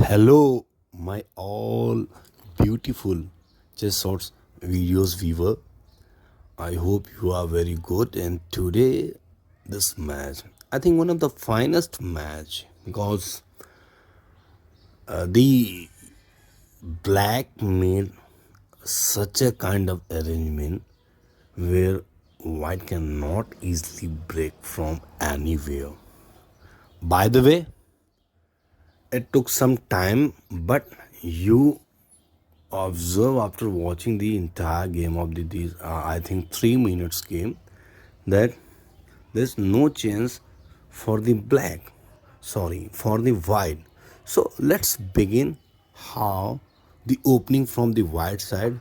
Hello, my all beautiful chess shorts videos viewer. I hope you are very good. And today, this match, I think one of the finest match because the black made such a kind of arrangement where white cannot easily break from anywhere. By the way, it took some time, but you observe after watching the entire game of these I think 3 minutes game that there's no chance for the for the white. So let's begin how the opening from the white side.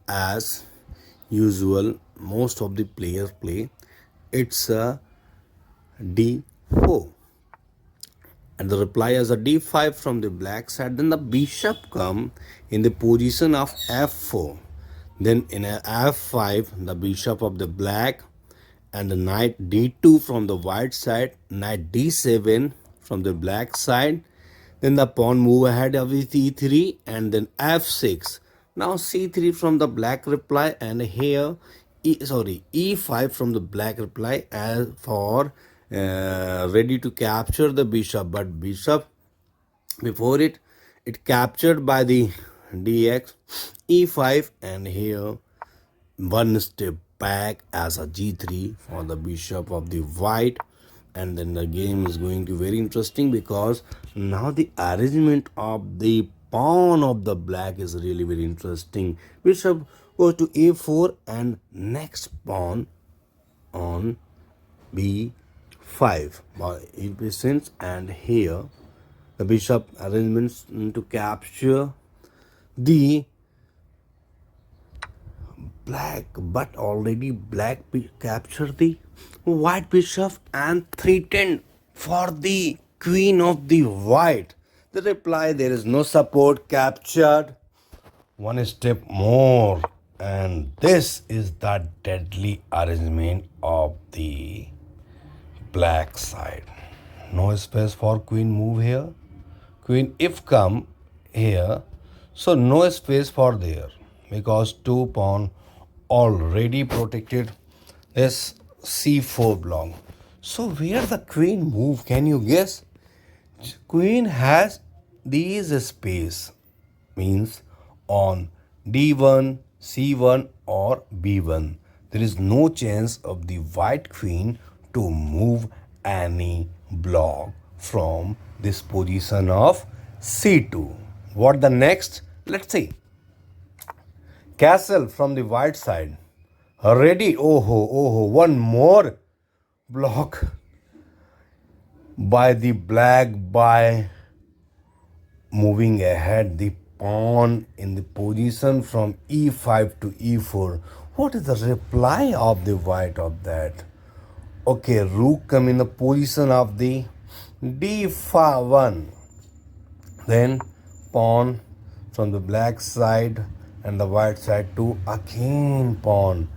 As usual, most of the players play it's a d4 and the reply is a d5 from the black side. Then the bishop come in the position of f4. Then in a f5 the bishop of the black and the knight d2 from the white side, knight d7 from the black side. Then the pawn move ahead of e3 and then f6. Now c3 from the black reply, and here e5 from the black reply as for ready to capture the bishop. But bishop before it captured by the dx e5, and here one step back as a g3 for the bishop of the white. And then the game is going to be very interesting because now the arrangement of the pawn of the black is really very interesting. Bishop goes to a4 and next pawn on b5 by e and here the bishop arrangements to capture the black, but already black captured the white bishop and threatened for the queen of the white. The reply, there is no support, captured one step more, and this is the deadly arrangement of the black side. No space for queen move here, queen if come here, so no space for there because two pawn already protected this c4 block. So where the queen move, can you guess? Queen has these space, means on d1, c1 or b1. There is no chance of the white queen to move any block from this position of c2. What the next? Let's see. Castle from the white side. Ready. Oh, one more block by the black by moving ahead the pawn in the position from e5 to e4. What is the reply of the white of that? Okay, rook come in the position of the d1. Then pawn from the black side and the white side to again pawn.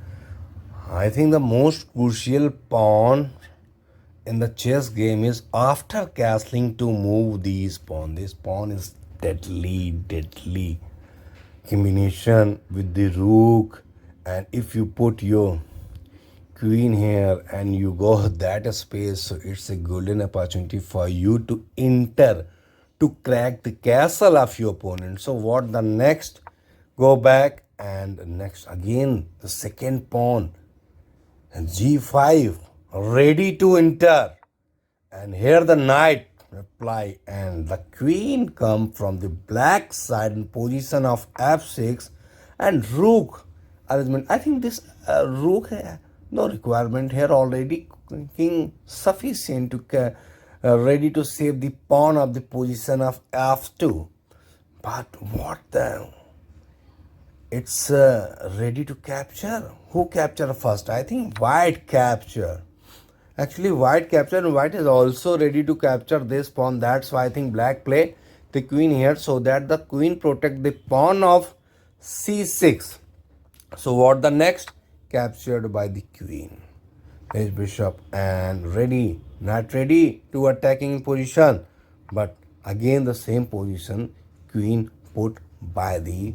I think the most crucial pawn in the chess game is after castling to move these pawn. This pawn is deadly combination with the rook, and if you put your queen here and you go that space, so it's a golden opportunity for you to enter to crack the castle of your opponent. So what the next? Go back and next again the second pawn and g5 ready to enter, and here the knight reply and the queen come from the black side in position of f6 and rook arrangement. I think this rook no requirement here, already king sufficient to ready to save the pawn of the position of f2. But what the, it's ready to capture. Who capture first? I think white capture. Actually white capture, and white is also ready to capture this pawn. That's why I think black play the queen here so that the queen protect the pawn of c6. So what the next? Captured by the queen. His bishop and ready, not ready to attacking position, but Again the same position queen put by the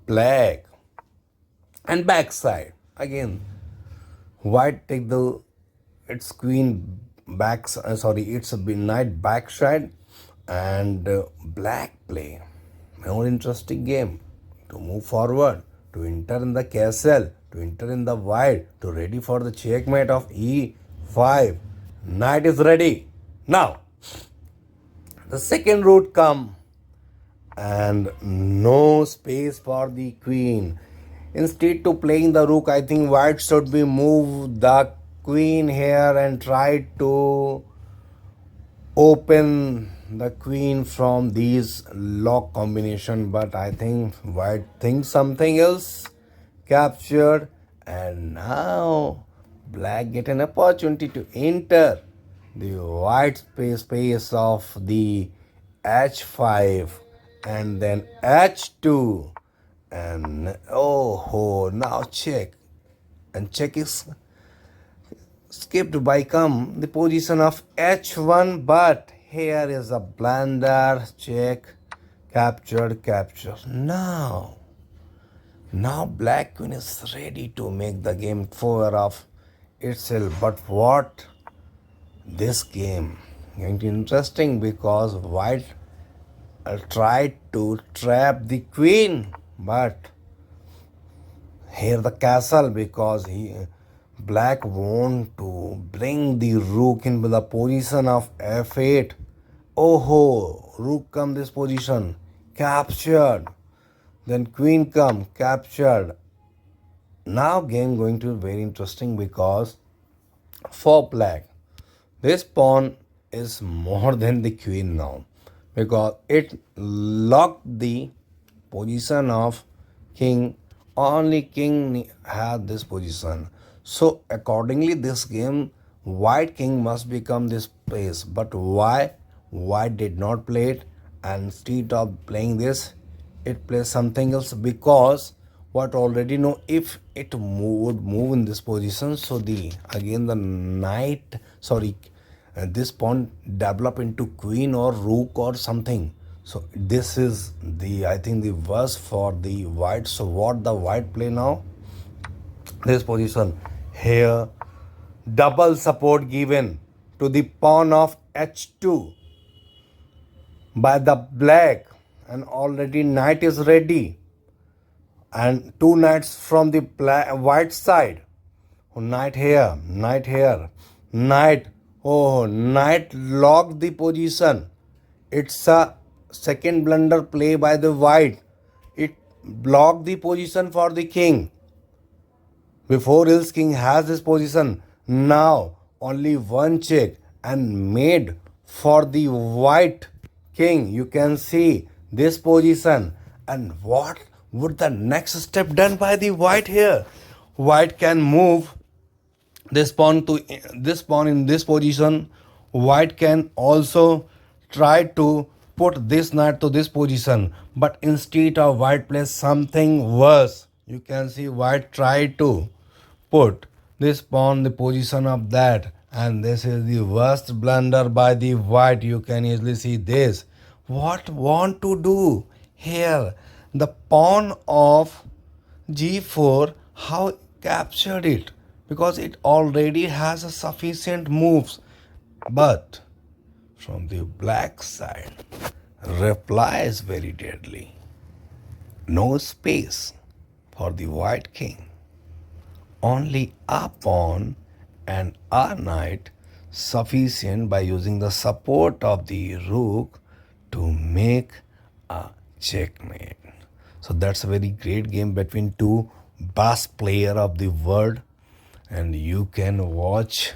black. And backside again white take the its queen back, it's a knight backside, and black play more interesting game to move forward, to enter in the castle, to enter in the white, to ready for the checkmate of e5. Knight is ready. Now the second route come, and no space for the queen. Instead to playing the rook, I think white should be move the queen here and try to open the queen from these lock combination, but I think white thinks something else. Captured, and now black get an opportunity to enter the white space of the h5 and then h2, and oh now check, and check is skipped by come the position of h1, but here is a blunder. Check, captured. Now black queen is ready to make the game four of itself. But what this game going to interesting, because white tried to trap the queen, but here the castle, because black want to bring the rook into the position of f8. Oh, rook come this position, captured. Then queen come, captured. Now game going to be very interesting, because for black this pawn is more than the queen now, because it locked the position of king. Only king has this position. So accordingly this game white king must become this place. But why white did not play it, and instead of playing this it plays something else? Because what already know, if it would move in this position, so the again the knight, this pawn develop into queen or rook or something. So this is the, I think, the worst for the white. So what the white play now, this position here, double support given to the pawn of h2 by the black, and already knight is ready, and two knights from the white side. Knight here, knight. Oh, knight locked the position. It's a second blunder play by the white. It blocked the position for the king. Before else king has this position. Now only one check and made for the white king. You can see this position. And what would the next step done by the white here? White can move this pawn to this pawn in this position. White can also try to put this knight to this position, but instead of white plays something worse. You can see white tried to put this pawn the position of that, and this is the worst blunder by the white. You can easily see this. What want to do here? The pawn of g4, how captured it, because it already has a sufficient moves. But from the black side, reply is very deadly. No space for the white king. Only a pawn and a knight sufficient by using the support of the rook to make a checkmate. So that's a very great game between two best player of the world, and you can watch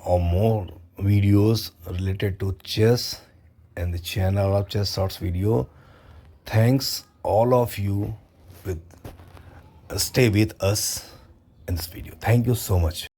or more videos related to chess and the channel of Chess Shorts Video. Thanks all of you with stay with us in this video. Thank you so much.